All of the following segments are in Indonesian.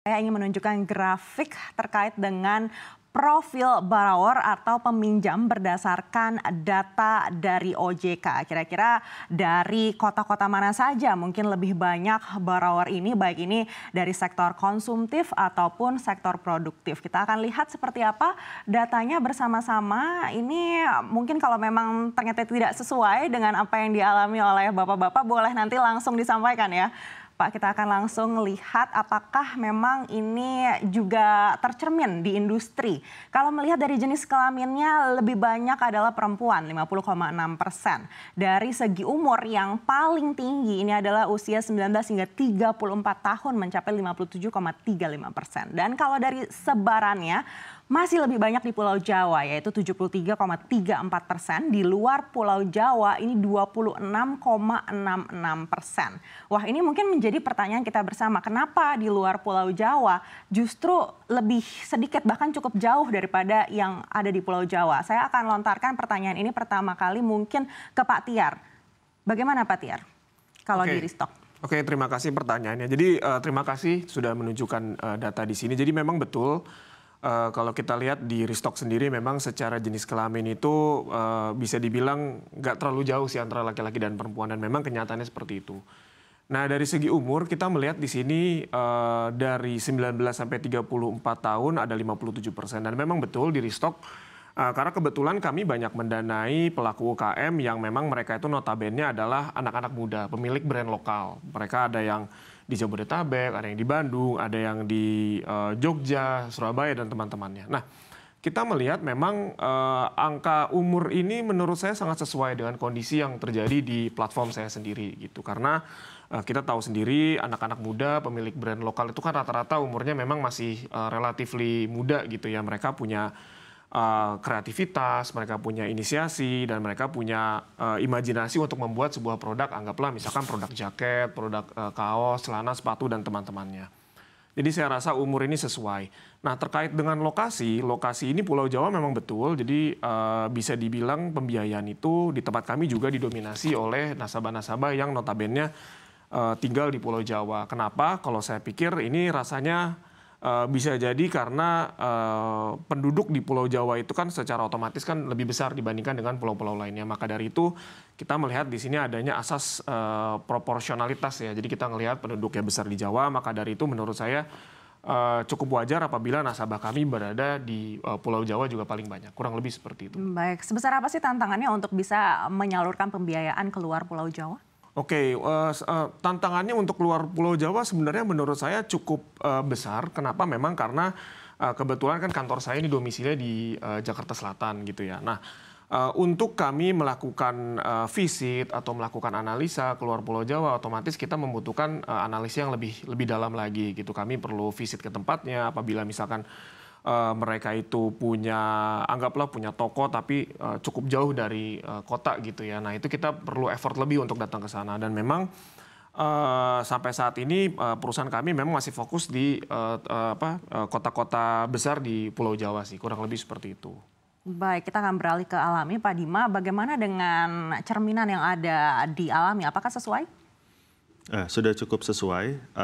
Saya ingin menunjukkan grafik terkait dengan profil borrower atau peminjam berdasarkan data dari OJK. Kira-kira dari kota-kota mana saja mungkin lebih banyak borrower ini, baik ini dari sektor konsumtif ataupun sektor produktif. Kita akan lihat seperti apa datanya bersama-sama. Ini mungkin kalau memang ternyata tidak sesuai dengan apa yang dialami oleh bapak-bapak, boleh nanti langsung disampaikan ya. Pak, kita akan langsung lihat apakah memang ini juga tercermin di industri. Kalau melihat dari jenis kelaminnya lebih banyak adalah perempuan, 50,6%. Dari segi umur yang paling tinggi ini adalah usia 19 hingga 34 tahun mencapai 57,35%. Dan kalau dari sebarannya masih lebih banyak di Pulau Jawa, yaitu 73,34%. Di luar Pulau Jawa ini 26,66%. Wah, ini mungkin menjadi pertanyaan kita bersama. Kenapa di luar Pulau Jawa justru lebih sedikit, bahkan cukup jauh daripada yang ada di Pulau Jawa? Saya akan lontarkan pertanyaan ini pertama kali mungkin ke Pak Tiar. Bagaimana Pak Tiar kalau di restock? Oke, terima kasih pertanyaannya. Jadi terima kasih sudah menunjukkan data di sini. Jadi memang betul. Kalau kita lihat di restock sendiri memang secara jenis kelamin itu bisa dibilang nggak terlalu jauh sih antara laki-laki dan perempuan, dan memang kenyataannya seperti itu. Nah, dari segi umur kita melihat di sini dari 19 sampai 34 tahun ada 57%, dan memang betul di restock karena kebetulan kami banyak mendanai pelaku UKM yang memang mereka itu notabene adalah anak-anak muda, pemilik brand lokal. Mereka ada yang di Jabodetabek, ada yang di Bandung, ada yang di Jogja, Surabaya, dan teman-temannya. Nah, kita melihat memang angka umur ini menurut saya sangat sesuai dengan kondisi yang terjadi di platform saya sendiri gitu. Karena kita tahu sendiri anak-anak muda, pemilik brand lokal itu kan rata-rata umurnya memang masih relatively muda gitu ya. Mereka punya kreativitas, mereka punya inisiasi, dan mereka punya imajinasi untuk membuat sebuah produk, anggaplah misalkan produk jaket, produk kaos, celana, sepatu, dan teman-temannya. Jadi saya rasa umur ini sesuai. Nah, terkait dengan lokasi ini Pulau Jawa memang betul, jadi bisa dibilang pembiayaan itu di tempat kami juga didominasi oleh nasabah-nasabah yang notabene tinggal di Pulau Jawa. Kenapa? Kalau saya pikir ini rasanya bisa jadi karena penduduk di Pulau Jawa itu kan secara otomatis kan lebih besar dibandingkan dengan pulau-pulau lainnya. Maka dari itu kita melihat di sini adanya asas proporsionalitas ya. Jadi kita melihat penduduknya besar di Jawa, maka dari itu menurut saya cukup wajar apabila nasabah kami berada di Pulau Jawa juga paling banyak. Kurang lebih seperti itu. Baik, sebesar apa sih tantangannya untuk bisa menyalurkan pembiayaan keluar Pulau Jawa? Oke, tantangannya untuk keluar Pulau Jawa sebenarnya menurut saya cukup besar. Kenapa? Memang karena kebetulan kan kantor saya ini domisilinya di Jakarta Selatan gitu ya. Nah, untuk kami melakukan visit atau melakukan analisa keluar Pulau Jawa, otomatis kita membutuhkan analisa yang lebih dalam lagi gitu. Kami perlu visit ke tempatnya apabila misalkan mereka itu anggaplah punya toko tapi cukup jauh dari kota gitu ya. Nah, itu kita perlu effort lebih untuk datang ke sana, dan memang sampai saat ini perusahaan kami memang masih fokus di kota-kota besar di Pulau Jawa sih, kurang lebih seperti itu. Baik, kita akan beralih ke Alami. Pak Dima, bagaimana dengan cerminan yang ada di Alami? Apakah sesuai? Sudah cukup sesuai.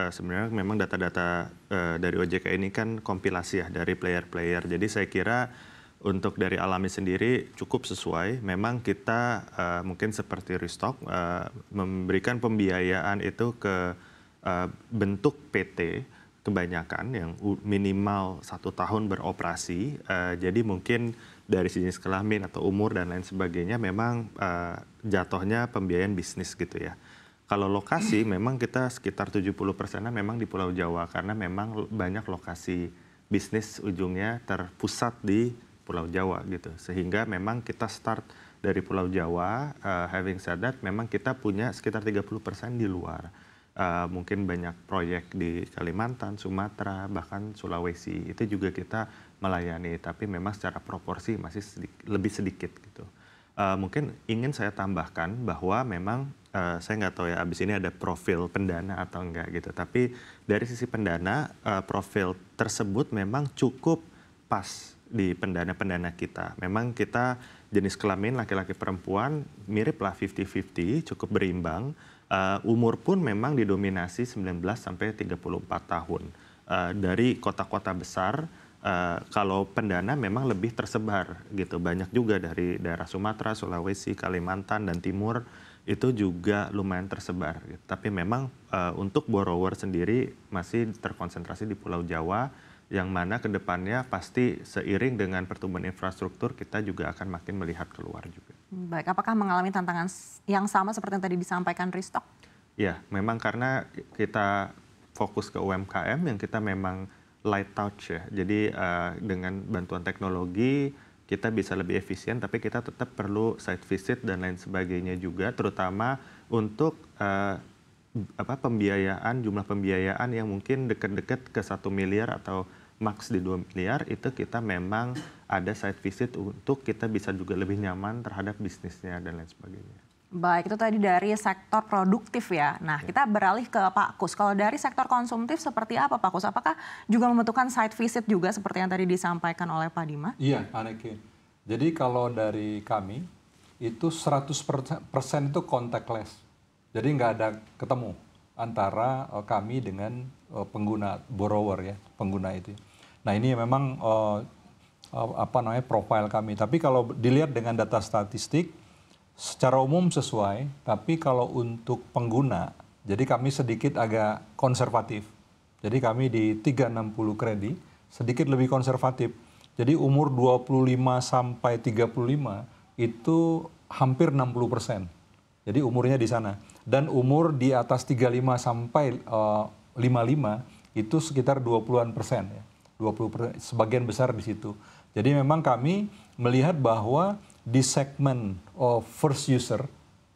Sebenarnya memang data-data dari OJK ini kan kompilasi ya dari player-player. Jadi saya kira untuk dari Alami sendiri cukup sesuai. Memang kita mungkin seperti restock memberikan pembiayaan itu ke bentuk PT kebanyakan yang minimal 1 tahun beroperasi. Jadi mungkin dari jenis kelamin atau umur dan lain sebagainya memang jatuhnya pembiayaan bisnis gitu ya. Kalau lokasi memang kita sekitar 70%-nya memang di Pulau Jawa karena memang banyak lokasi bisnis ujungnya terpusat di Pulau Jawa gitu. Sehingga memang kita start dari Pulau Jawa, having said that memang kita punya sekitar 30% di luar. Mungkin banyak proyek di Kalimantan, Sumatera, bahkan Sulawesi. Itu juga kita melayani, tapi memang secara proporsi masih lebih sedikit gitu. Mungkin ingin saya tambahkan bahwa memang saya nggak tahu ya abis ini ada profil pendana atau enggak gitu. Tapi dari sisi pendana, profil tersebut memang cukup pas di pendana-pendana kita. Memang kita jenis kelamin laki-laki perempuan mirip lah 50-50, cukup berimbang. Umur pun memang didominasi 19 sampai 34 tahun. Dari kota-kota besar, kalau pendana memang lebih tersebar gitu. Banyak juga dari daerah Sumatera, Sulawesi, Kalimantan, dan Timur itu juga lumayan tersebar. Tapi memang untuk borrower sendiri masih terkonsentrasi di Pulau Jawa, yang mana ke depannya pasti seiring dengan pertumbuhan infrastruktur kita juga akan makin melihat keluar juga. Baik, apakah mengalami tantangan yang sama seperti yang tadi disampaikan Risto? Ya, memang karena kita fokus ke UMKM yang kita memang light touch ya. Jadi dengan bantuan teknologi kita bisa lebih efisien, tapi kita tetap perlu site visit dan lain sebagainya juga, terutama untuk pembiayaan, jumlah pembiayaan yang mungkin dekat-dekat ke 1 miliar atau max di 2 miliar, itu kita memang ada site visit untuk kita bisa juga lebih nyaman terhadap bisnisnya dan lain sebagainya. Baik, itu tadi dari sektor produktif ya. Nah, kita beralih ke Pak Kus. Kalau dari sektor konsumtif seperti apa Pak Kus? Apakah juga membutuhkan site visit juga seperti yang tadi disampaikan oleh Pak Dima? Iya, Aneke. Jadi kalau dari kami, itu 100% itu contactless. Jadi nggak ada ketemu antara kami dengan pengguna borrower ya, pengguna itu. Nah ini memang profil kami. Tapi kalau dilihat dengan data statistik, secara umum sesuai. Tapi kalau untuk pengguna, jadi kami sedikit agak konservatif. Jadi kami di 360 kredit sedikit lebih konservatif. Jadi umur 25 sampai 35 itu hampir 60%. Jadi umurnya di sana. Dan umur di atas 35 sampai 55 itu sekitar 20-an persen ya. 20%, sebagian besar di situ. Jadi memang kami melihat bahwa di segmen first user,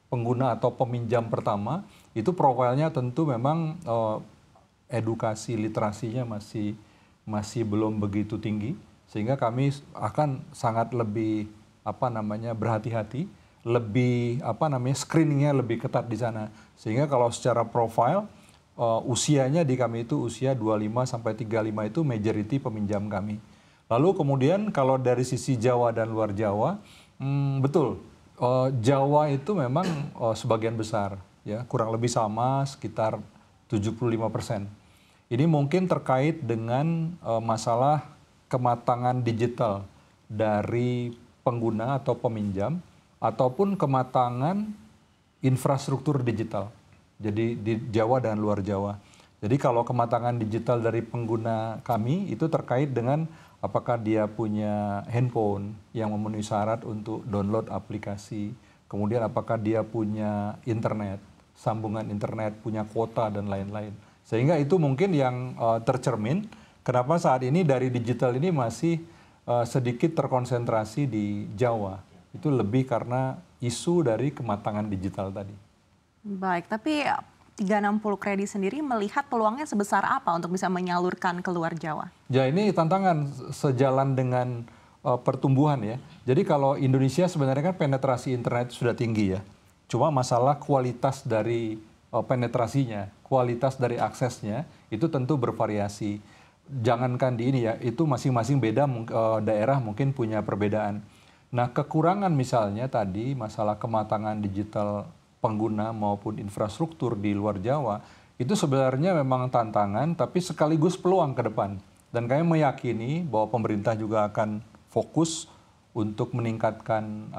pengguna atau peminjam pertama, itu profilnya tentu memang edukasi literasinya masih belum begitu tinggi, sehingga kami akan sangat lebih berhati-hati, lebih screeningnya lebih ketat di sana, sehingga kalau secara profil usianya di kami itu usia 25 sampai 35 itu majority peminjam kami. Lalu kemudian kalau dari sisi Jawa dan luar Jawa, betul, Jawa itu memang sebagian besar, ya kurang lebih sama sekitar 75%. Ini mungkin terkait dengan masalah kematangan digital dari pengguna atau peminjam, ataupun kematangan infrastruktur digital. Jadi di Jawa dan luar Jawa. Jadi kalau kematangan digital dari pengguna kami itu terkait dengan apakah dia punya handphone yang memenuhi syarat untuk download aplikasi, kemudian apakah dia punya internet, sambungan internet, punya kuota dan lain-lain. Sehingga itu mungkin yang tercermin kenapa saat ini dari digital ini masih sedikit terkonsentrasi di Jawa. Itu lebih karena isu dari kematangan digital tadi. Baik, tapi 360 kredit sendiri melihat peluangnya sebesar apa untuk bisa menyalurkan ke luar Jawa? Ya ini tantangan sejalan dengan pertumbuhan ya. Jadi kalau Indonesia sebenarnya kan penetrasi internet sudah tinggi ya. Cuma masalah kualitas dari penetrasinya, kualitas dari aksesnya itu tentu bervariasi. Jangankan di ini ya, itu masing-masing beda daerah mungkin punya perbedaan. Nah kekurangan misalnya tadi masalah kematangan digital pengguna maupun infrastruktur di luar Jawa itu sebenarnya memang tantangan tapi sekaligus peluang ke depan. Dan kami meyakini bahwa pemerintah juga akan fokus untuk meningkatkan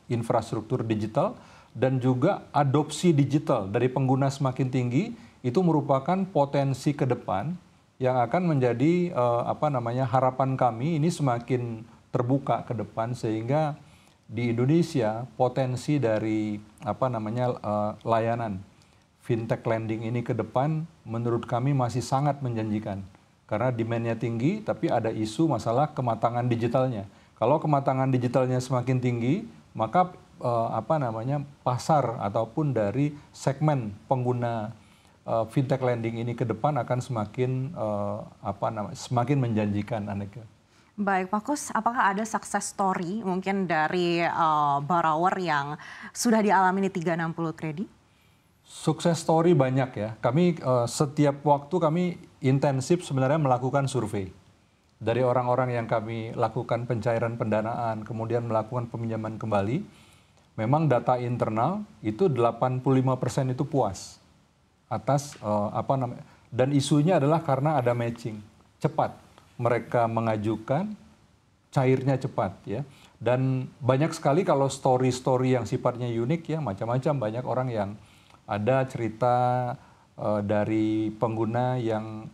infrastruktur digital dan juga adopsi digital dari pengguna semakin tinggi itu merupakan potensi ke depan yang akan menjadi harapan kami ini semakin terbuka ke depan sehingga di Indonesia potensi dari layanan fintech lending ini ke depan menurut kami masih sangat menjanjikan karena demand-nya tinggi tapi ada isu masalah kematangan digitalnya. Kalau kematangan digitalnya semakin tinggi maka pasar ataupun dari segmen pengguna fintech lending ini ke depan akan semakin menjanjikan, Aneka. Baik, Pak Kus, apakah ada success story mungkin dari borrower yang sudah dialami di 360 kredit? Sukses story banyak ya. Kami setiap waktu kami intensif sebenarnya melakukan survei. Dari orang-orang yang kami lakukan pencairan pendanaan, kemudian melakukan peminjaman kembali, memang data internal itu 85% itu puas atas dan isunya adalah karena ada matching cepat, mereka mengajukan, cairnya cepat ya. Dan banyak sekali kalau story-story yang sifatnya unik ya, macam-macam, banyak orang yang ada cerita dari pengguna yang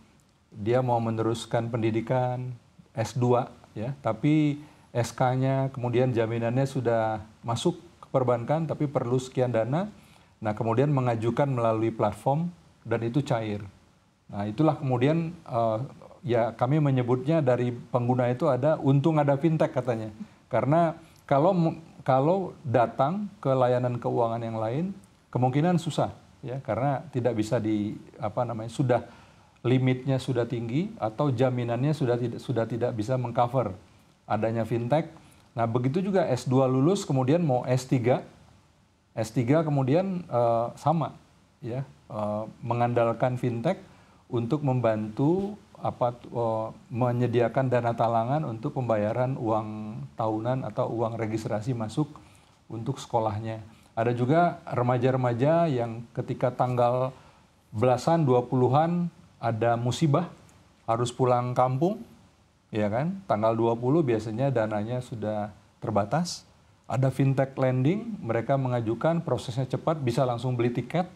dia mau meneruskan pendidikan S2 ya, tapi SK-nya kemudian jaminannya sudah masuk ke perbankan tapi perlu sekian dana. Nah, kemudian mengajukan melalui platform dan itu cair. Nah, itulah kemudian ya kami menyebutnya dari pengguna itu untung ada fintech katanya. Karena kalau datang ke layanan keuangan yang lain kemungkinan susah ya, karena tidak bisa sudah limitnya sudah tinggi atau jaminannya sudah tidak bisa mengcover adanya fintech. Nah, begitu juga S2 lulus kemudian mau S3 kemudian sama ya, mengandalkan fintech untuk membantu menyediakan dana talangan untuk pembayaran uang tahunan atau uang registrasi masuk untuk sekolahnya. Ada juga remaja-remaja yang ketika tanggal belasan 20-an ada musibah harus pulang kampung, ya kan? Tanggal 20 biasanya dananya sudah terbatas. Ada fintech lending, mereka mengajukan, prosesnya cepat, bisa langsung beli tiket,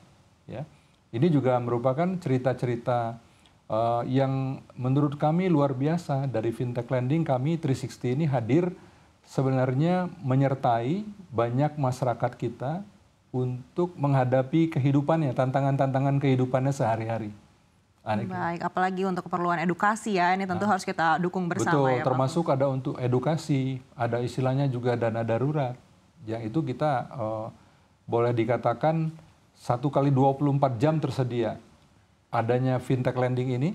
ya. Ini juga merupakan cerita-cerita yang menurut kami luar biasa. Dari fintech lending kami 360 ini hadir sebenarnya menyertai banyak masyarakat kita untuk menghadapi kehidupannya, tantangan-tantangan kehidupannya sehari-hari. Baik, apalagi untuk keperluan edukasi ya, ini tentu harus kita dukung bersama. Betul, ya, termasuk ada untuk edukasi, ada istilahnya juga dana darurat. Yang itu kita boleh dikatakan 1 kali 24 jam tersedia. Adanya fintech lending ini,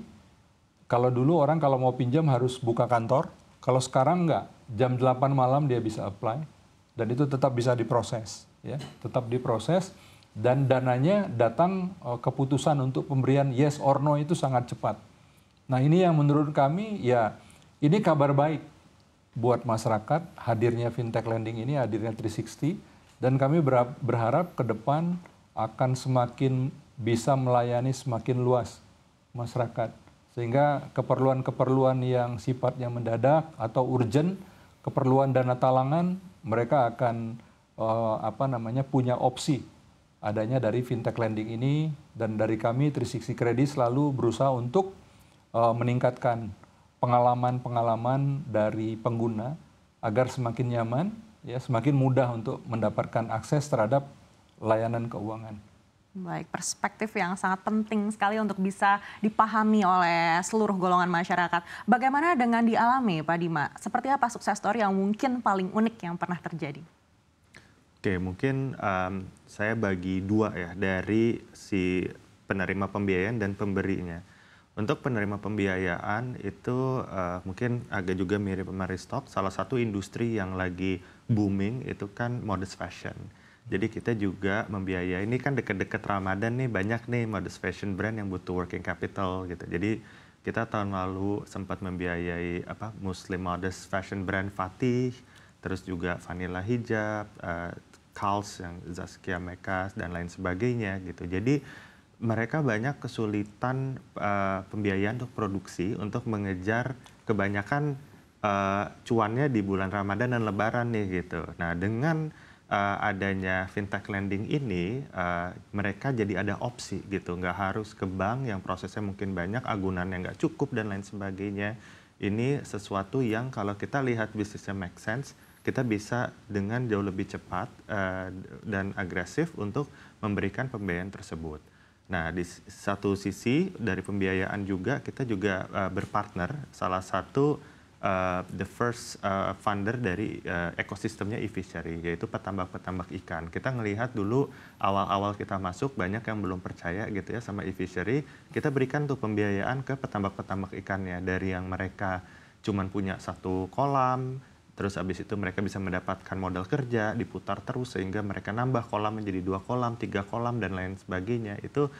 kalau dulu orang kalau mau pinjam harus buka kantor, kalau sekarang enggak, jam 8 malam dia bisa apply, dan itu tetap bisa diproses, ya, tetap diproses, dan dananya datang, keputusan untuk pemberian yes or no itu sangat cepat. Nah, ini yang menurut kami ya, ini kabar baik buat masyarakat, hadirnya fintech lending ini, hadirnya 360, dan kami berharap ke depan akan semakin bisa melayani semakin luas masyarakat. Sehingga keperluan-keperluan yang sifatnya mendadak atau urgent, keperluan dana talangan, mereka akan punya opsi adanya dari fintech lending ini. Dan dari kami 360 Credit selalu berusaha untuk meningkatkan pengalaman-pengalaman dari pengguna agar semakin nyaman, ya, semakin mudah untuk mendapatkan akses terhadap layanan keuangan. Baik, perspektif yang sangat penting sekali untuk bisa dipahami oleh seluruh golongan masyarakat. Bagaimana dengan dialami, Pak Dima? Seperti apa sukses story yang mungkin paling unik yang pernah terjadi? Oke, mungkin saya bagi dua ya, dari si penerima pembiayaan dan pemberinya. Untuk penerima pembiayaan itu mungkin agak juga mirip sama Restock. Salah satu industri yang lagi booming itu kan modest fashion. Jadi kita juga membiayai, ini kan deket-deket Ramadan nih, banyak nih modest fashion brand yang butuh working capital gitu. Jadi kita tahun lalu sempat membiayai Muslim modest fashion brand Fatih, terus juga Vanilla Hijab, Kals yang Zaskia Mekas dan lain sebagainya gitu. Jadi mereka banyak kesulitan pembiayaan untuk produksi untuk mengejar kebanyakan cuannya di bulan Ramadan dan Lebaran nih gitu. Nah, dengan adanya fintech lending ini, mereka jadi ada opsi gitu, nggak harus ke bank yang prosesnya mungkin banyak, agunannya nggak cukup dan lain sebagainya. Ini sesuatu yang kalau kita lihat bisnisnya make sense, kita bisa dengan jauh lebih cepat dan agresif untuk memberikan pembiayaan tersebut. Nah, di satu sisi dari pembiayaan juga kita juga berpartner, salah satu the first funder dari ekosistemnya e-fishery, yaitu petambak-petambak ikan. Kita ngelihat dulu awal-awal kita masuk banyak yang belum percaya gitu ya sama e-fishery. Kita berikan tuh pembiayaan ke petambak-petambak ikannya, dari yang mereka cuman punya 1 kolam, terus abis itu mereka bisa mendapatkan modal kerja, diputar terus sehingga mereka nambah kolam menjadi 2 kolam, 3 kolam dan lain sebagainya. Itu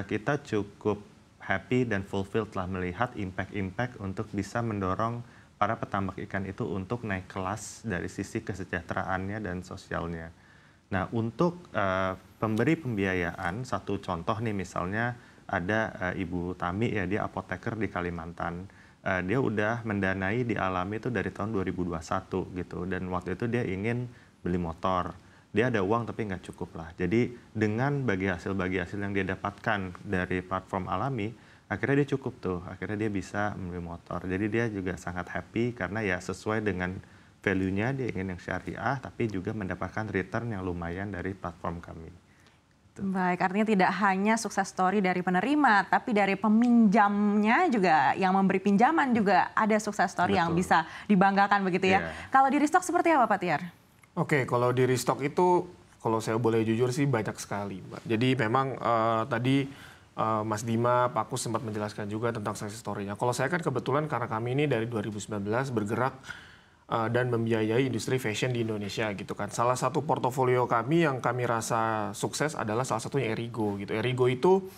kita cukup happy dan fulfilled lah melihat impact-impact untuk bisa mendorong para petambak ikan itu untuk naik kelas dari sisi kesejahteraannya dan sosialnya. Nah, untuk pemberi pembiayaan, satu contoh nih misalnya ada Ibu Tami ya, dia apoteker di Kalimantan. Dia udah mendanai di Alami itu dari tahun 2021 gitu. Dan waktu itu dia ingin beli motor. Dia ada uang tapi nggak cukup lah. Jadi dengan bagi hasil yang dia dapatkan dari platform Alami, akhirnya dia cukup tuh. Akhirnya dia bisa membeli motor. Jadi dia juga sangat happy karena ya sesuai dengan value-nya, dia ingin yang syariah, tapi juga mendapatkan return yang lumayan dari platform kami. Baik, artinya tidak hanya sukses story dari penerima, tapi dari peminjamnya juga, yang memberi pinjaman juga ada sukses story yang bisa dibanggakan begitu ya. Kalau di Restock seperti apa Pak Tiar? Oke, kalau di Restock itu, kalau saya boleh jujur sih banyak sekali, Mbak. Jadi memang tadi Mas Dima, Pak Kus sempat menjelaskan juga tentang success story-nya. Kalau saya kan kebetulan karena kami ini dari 2019 bergerak dan membiayai industri fashion di Indonesia gitu kan. Salah satu portofolio kami yang kami rasa sukses adalah salah satunya Erigo gitu. Erigo itu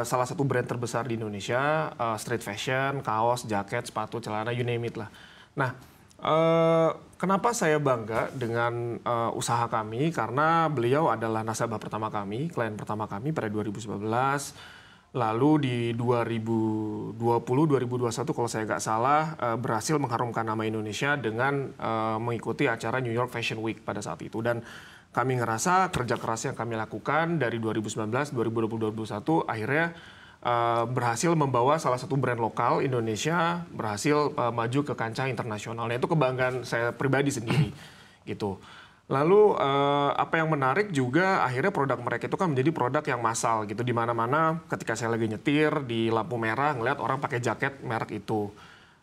salah satu brand terbesar di Indonesia, street fashion, kaos, jaket, sepatu, celana, you name it lah. Nah, kenapa saya bangga dengan usaha kami? Karena beliau adalah nasabah pertama kami, klien pertama kami pada 2019. Lalu di 2020-2021 kalau saya nggak salah berhasil mengharumkan nama Indonesia dengan mengikuti acara New York Fashion Week pada saat itu. Dan kami ngerasa kerja keras yang kami lakukan dari 2019, 2020, 2021 akhirnya berhasil membawa salah satu brand lokal Indonesia berhasil maju ke kancah internasional. Nah, itu kebanggaan saya pribadi sendiri gitu. Lalu apa yang menarik juga akhirnya produk mereka itu kan menjadi produk yang massal gitu, di mana-mana ketika saya lagi nyetir di lampu merah ngeliat orang pakai jaket merek itu,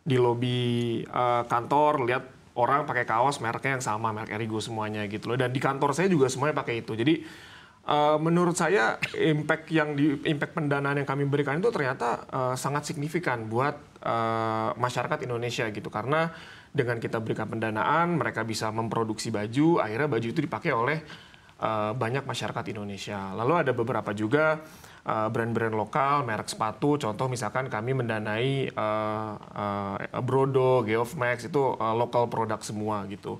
di lobi kantor lihat orang pakai kaos mereknya yang sama, merek Erigo semuanya gitu loh, dan di kantor saya juga semuanya pakai itu. Jadi menurut saya impact pendanaan yang kami berikan itu ternyata sangat signifikan buat masyarakat Indonesia gitu, karena dengan kita berikan pendanaan mereka bisa memproduksi baju, akhirnya baju itu dipakai oleh banyak masyarakat Indonesia. Lalu ada beberapa juga brand-brand lokal, merek sepatu, contoh misalkan kami mendanai Brodo, Geoff Max, itu lokal produk semua gitu.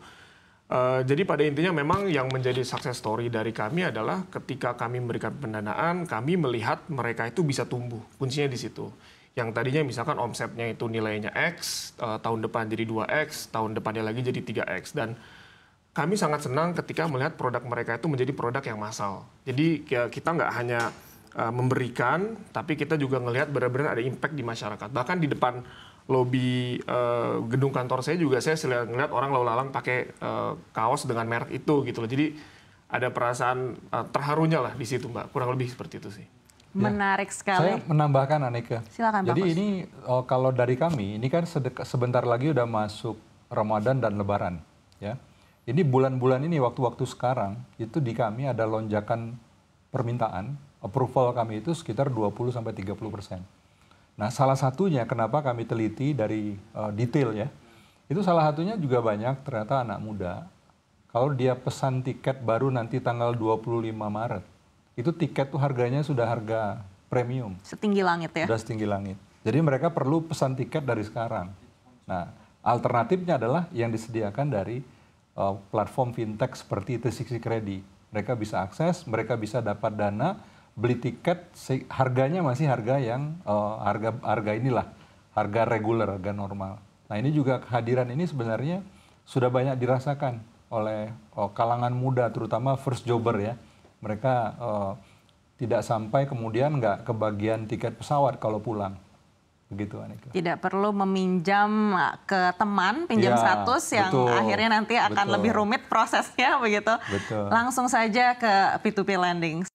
Jadi pada intinya memang yang menjadi success story dari kami adalah ketika kami memberikan pendanaan, kami melihat mereka itu bisa tumbuh. Kuncinya di situ. Yang tadinya misalkan omsetnya itu nilainya X, tahun depan jadi 2X, tahun depannya lagi jadi 3X. Dan kami sangat senang ketika melihat produk mereka itu menjadi produk yang massal. Jadi kita nggak hanya memberikan, tapi kita juga ngelihat benar-benar ada impact di masyarakat. Bahkan di depan lobi gedung kantor saya juga saya ngelihat orang lalu lalang pakai kaos dengan merek itu gitu loh. Jadi ada perasaan terharunya lah di situ, Mbak. Kurang lebih seperti itu sih. Menarik sekali. Saya menambahkan Aneka. Silakan, Jadi Pak Kus. ini kalau dari kami, ini kan sebentar lagi udah masuk Ramadan dan Lebaran, ya. Ini bulan-bulan ini waktu-waktu sekarang itu di kami ada lonjakan permintaan, approval kami itu sekitar 20-30%. Nah, salah satunya kenapa kami teliti dari detail ya, itu salah satunya juga banyak ternyata anak muda. Kalau dia pesan tiket baru nanti tanggal 25 Maret, itu tiket tuh harganya sudah harga premium. Setinggi langit ya? Sudah setinggi langit. Jadi mereka perlu pesan tiket dari sekarang. Nah, alternatifnya adalah yang disediakan dari platform fintech seperti T60 Credit. Mereka bisa akses, mereka bisa dapat dana, beli tiket, harganya masih harga yang harga inilah, harga reguler, harga normal. Nah, ini juga kehadiran ini sebenarnya sudah banyak dirasakan oleh kalangan muda, terutama first jobber ya. Mereka tidak sampai kemudian nggak kebagian tiket pesawat kalau pulang. Begitu, Aneka. Tidak perlu meminjam ke teman, pinjam Ya, 100 yang betul, akhirnya nanti akan betul. lebih rumit prosesnya begitu. Betul. Langsung saja ke P2P lending.